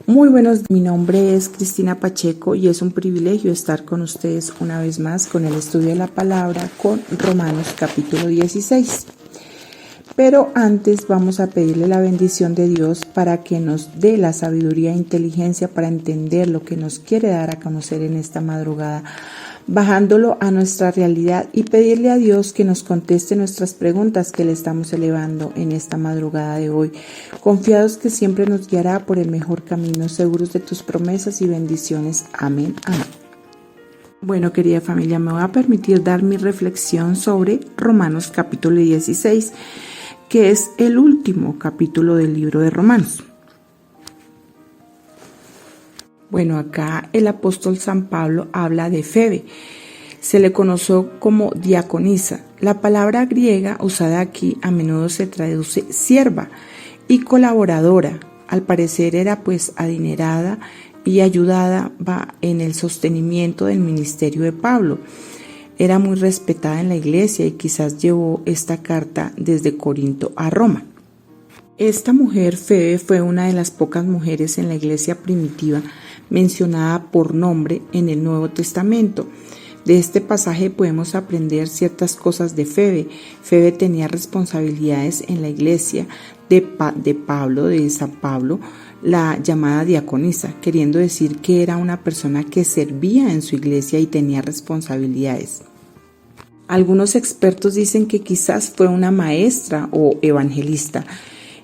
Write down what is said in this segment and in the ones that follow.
Muy buenos días, mi nombre es Cristina Pacheco y es un privilegio estar con ustedes una vez más con el estudio de la palabra con Romanos capítulo 16. Pero antes vamos a pedirle la bendición de Dios para que nos dé la sabiduría e inteligencia para entender lo que nos quiere dar a conocer en esta madrugada, bajándolo a nuestra realidad y pedirle a Dios que nos conteste nuestras preguntas que le estamos elevando en esta madrugada de hoy, confiados que siempre nos guiará por el mejor camino, seguros de tus promesas y bendiciones. Amén, amén. Bueno, querida familia, me voy a permitir dar mi reflexión sobre Romanos capítulo 16, que es el último capítulo del libro de Romanos. Bueno, acá el apóstol San Pablo habla de Febe. Se le conoció como diaconisa. La palabra griega usada aquí a menudo se traduce sierva y colaboradora. Al parecer era pues adinerada y ayudada en el sostenimiento del ministerio de Pablo. Era muy respetada en la iglesia y quizás llevó esta carta desde Corinto a Roma. Esta mujer, Febe, fue una de las pocas mujeres en la iglesia primitiva mencionada por nombre en el Nuevo Testamento. De este pasaje podemos aprender ciertas cosas de Febe. Febe tenía responsabilidades en la iglesia de San Pablo, la llamada diaconisa, queriendo decir que era una persona que servía en su iglesia y tenía responsabilidades. Algunos expertos dicen que quizás fue una maestra o evangelista.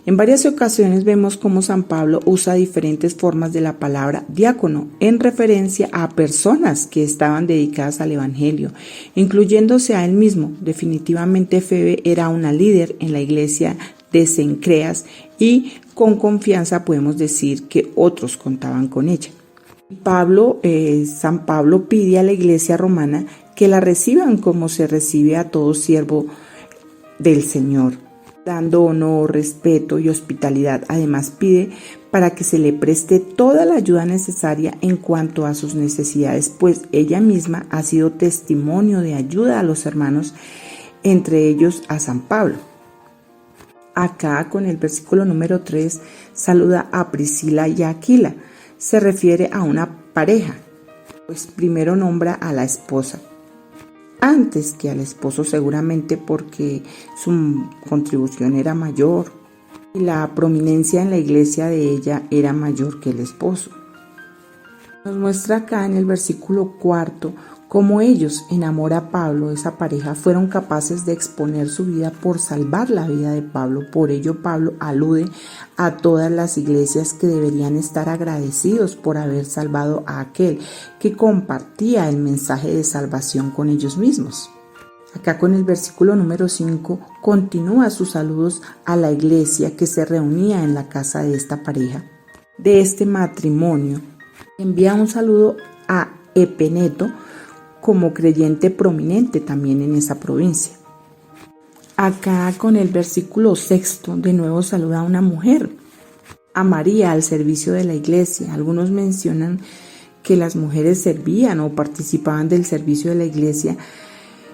En varias ocasiones vemos cómo San Pablo usa diferentes formas de la palabra diácono en referencia a personas que estaban dedicadas al evangelio, incluyéndose a él mismo. Definitivamente Febe era una líder en la iglesia de Cencreas y con confianza podemos decir que otros contaban con ella. San Pablo pide a la iglesia romana que la reciban como se recibe a todo siervo del Señor, dando honor, respeto y hospitalidad. Además pide para que se le preste toda la ayuda necesaria en cuanto a sus necesidades, pues ella misma ha sido testimonio de ayuda a los hermanos, entre ellos a San Pablo. Acá con el versículo número 3 saluda a Priscila y a Aquila. Se refiere a una pareja, pues primero nombra a la esposa antes que al esposo, seguramente porque su contribución era mayor y la prominencia en la iglesia de ella era mayor que el esposo. Nos muestra acá en el versículo 4 cómo ellos, en amor a Pablo, esa pareja, fueron capaces de exponer su vida por salvar la vida de Pablo. Por ello Pablo alude a todas las iglesias que deberían estar agradecidos por haber salvado a aquel que compartía el mensaje de salvación con ellos mismos. Acá con el versículo número 5 continúa sus saludos a la iglesia que se reunía en la casa de esta pareja, de este matrimonio. Envía un saludo a Epeneto como creyente prominente también en esa provincia. Acá con el versículo 6 de nuevo saluda a una mujer, a María, al servicio de la iglesia. Algunos mencionan que las mujeres servían o participaban del servicio de la iglesia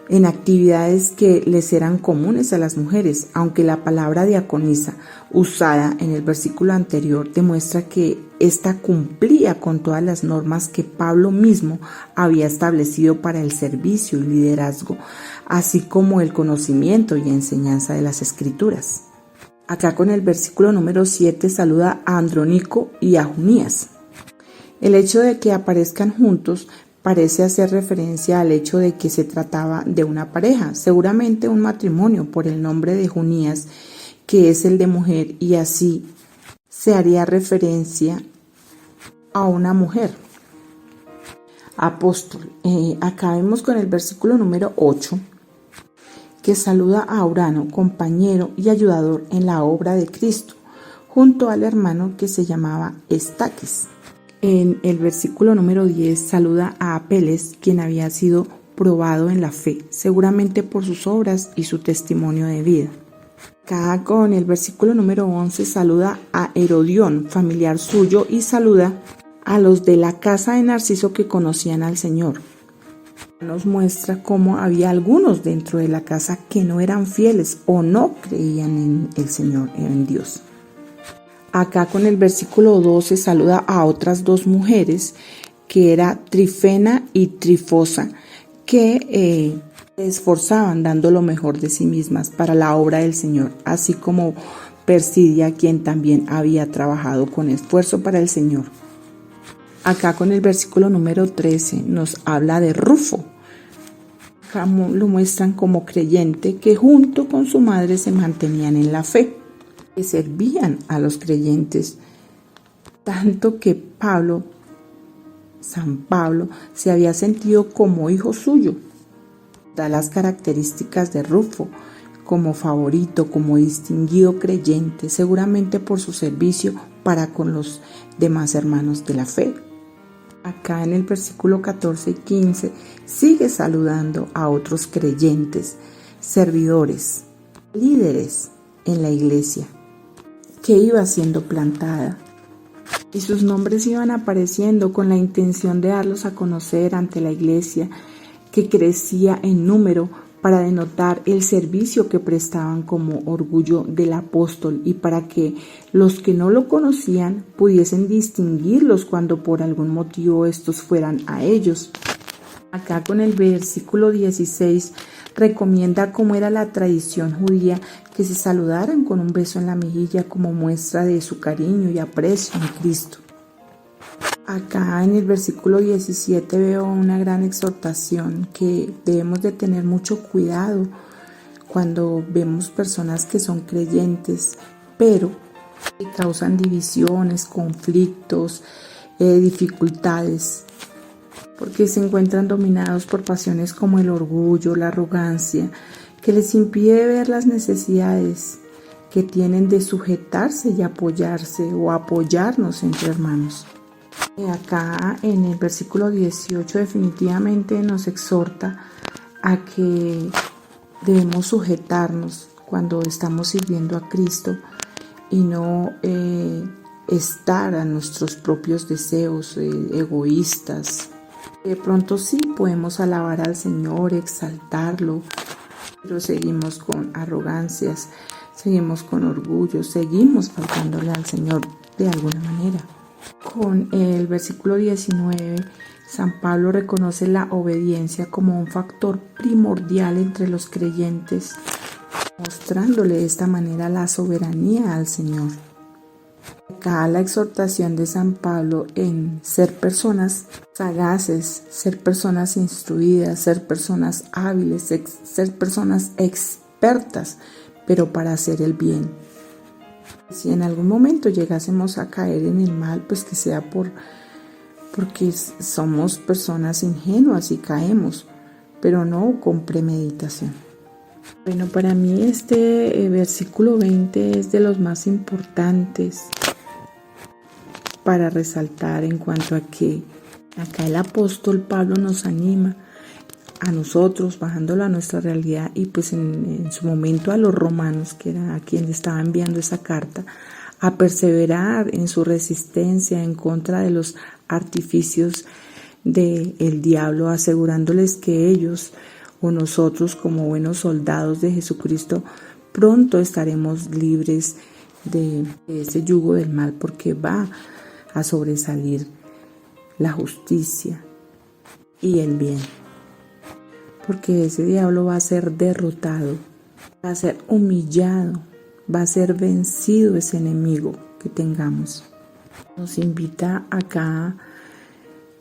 en actividades que les eran comunes a las mujeres, aunque la palabra diaconisa usada en el versículo anterior demuestra que ésta cumplía con todas las normas que Pablo mismo había establecido para el servicio y liderazgo, así como el conocimiento y enseñanza de las Escrituras. Acá con el versículo número 7 saluda a Andrónico y a Junías. El hecho de que aparezcan juntos parece hacer referencia al hecho de que se trataba de una pareja, seguramente un matrimonio, por el nombre de Junías, que es el de mujer, y así se haría referencia a una mujer. Apóstol. Acá vemos con el versículo número 8 que saluda a Urano, compañero y ayudador en la obra de Cristo, junto al hermano que se llamaba Estaquis. En el versículo número 10 saluda a Apeles, quien había sido probado en la fe, seguramente por sus obras y su testimonio de vida. Acá con el versículo número 11 saluda a Herodión, familiar suyo, y saluda a los de la casa de Narciso que conocían al Señor. Nos muestra cómo había algunos dentro de la casa que no eran fieles o no creían en el Señor, en Dios. Acá con el versículo 12 saluda a otras dos mujeres, que era Trifena y Trifosa, que se esforzaban dando lo mejor de sí mismas para la obra del Señor, así como Persidia, quien también había trabajado con esfuerzo para el Señor. Acá con el versículo número 13 nos habla de Rufo. Acá lo muestran como creyente que junto con su madre se mantenían en la fe, que servían a los creyentes, tanto que San Pablo se había sentido como hijo suyo. Da las características de Rufo como favorito, como distinguido creyente, seguramente por su servicio para con los demás hermanos de la fe. Acá en el versículo 14 y 15 sigue saludando a otros creyentes, servidores, líderes en la iglesia que iba siendo plantada, y sus nombres iban apareciendo con la intención de darlos a conocer ante la iglesia, que crecía en número para denotar el servicio que prestaban como orgullo del apóstol y para que los que no lo conocían pudiesen distinguirlos cuando por algún motivo estos fueran a ellos. Acá con el versículo 16 recomienda, como era la tradición judía, que se saludaran con un beso en la mejilla como muestra de su cariño y aprecio en Cristo. Acá en el versículo 17 veo una gran exhortación, que debemos de tener mucho cuidado cuando vemos personas que son creyentes, pero que causan divisiones, conflictos, dificultades, porque se encuentran dominados por pasiones como el orgullo, la arrogancia, que les impide ver las necesidades que tienen de sujetarse y apoyarse o apoyarnos entre hermanos. Acá en el versículo 18 definitivamente nos exhorta a que debemos sujetarnos cuando estamos sirviendo a Cristo y no estar a nuestros propios deseos egoístas. De pronto sí podemos alabar al Señor, exaltarlo, pero seguimos con arrogancias, seguimos con orgullo, seguimos faltándole al Señor de alguna manera. Con el versículo 19, San Pablo reconoce la obediencia como un factor primordial entre los creyentes, mostrándole de esta manera la soberanía al Señor. Acá la exhortación de San Pablo en ser personas sagaces, ser personas instruidas, ser personas hábiles, ser personas expertas, pero para hacer el bien. Si en algún momento llegásemos a caer en el mal, pues que sea porque somos personas ingenuas y caemos, pero no con premeditación. Bueno, para mí este versículo 20 es de los más importantes para resaltar, en cuanto a que acá el apóstol Pablo nos anima a nosotros, bajándolo a nuestra realidad, y pues en su momento a los romanos, que era a quien le estaba enviando esa carta, a perseverar en su resistencia en contra de los artificios del diablo, asegurándoles que ellos o nosotros, como buenos soldados de Jesucristo, pronto estaremos libres de ese yugo del mal, porque va a sobresalir la justicia y el bien. Porque ese diablo va a ser derrotado, va a ser humillado, va a ser vencido ese enemigo que tengamos. Nos invita acá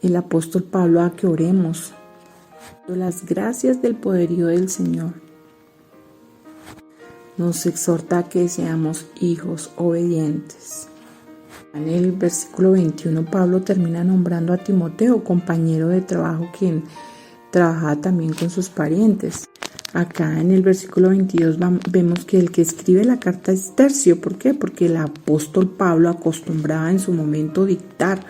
el apóstol Pablo a que oremos las gracias del poderío del Señor. Nos exhorta a que seamos hijos obedientes. En el versículo 21 Pablo termina nombrando a Timoteo, compañero de trabajo, quien trabajaba también con sus parientes. Acá en el versículo 22 vemos que el que escribe la carta es Tercio. ¿Por qué? Porque el apóstol Pablo acostumbraba en su momento dictar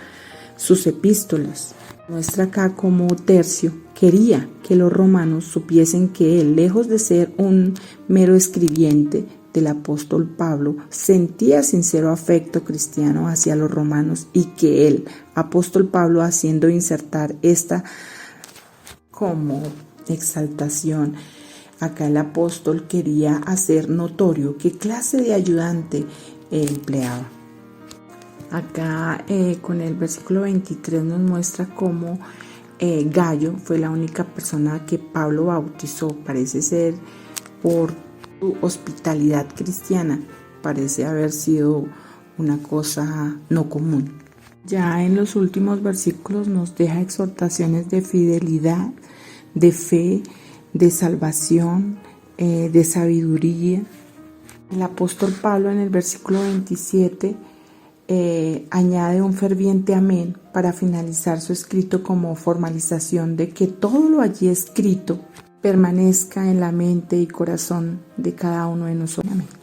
sus epístolas. Muestra acá como Tercio quería que los romanos supiesen que él, lejos de ser un mero escribiente del apóstol Pablo, sentía sincero afecto cristiano hacia los romanos, y que él, apóstol Pablo, haciendo insertar esta como exaltación, acá el apóstol quería hacer notorio qué clase de ayudante empleaba. Acá con el versículo 23 nos muestra cómo Gallo fue la única persona que Pablo bautizó, parece ser por su hospitalidad cristiana, parece haber sido una cosa no común. Ya en los últimos versículos nos deja exhortaciones de fidelidad, de fe, de salvación, de sabiduría. El apóstol Pablo en el versículo 27 añade un ferviente amén para finalizar su escrito como formalización de que todo lo allí escrito permanezca en la mente y corazón de cada uno de nosotros. Amén.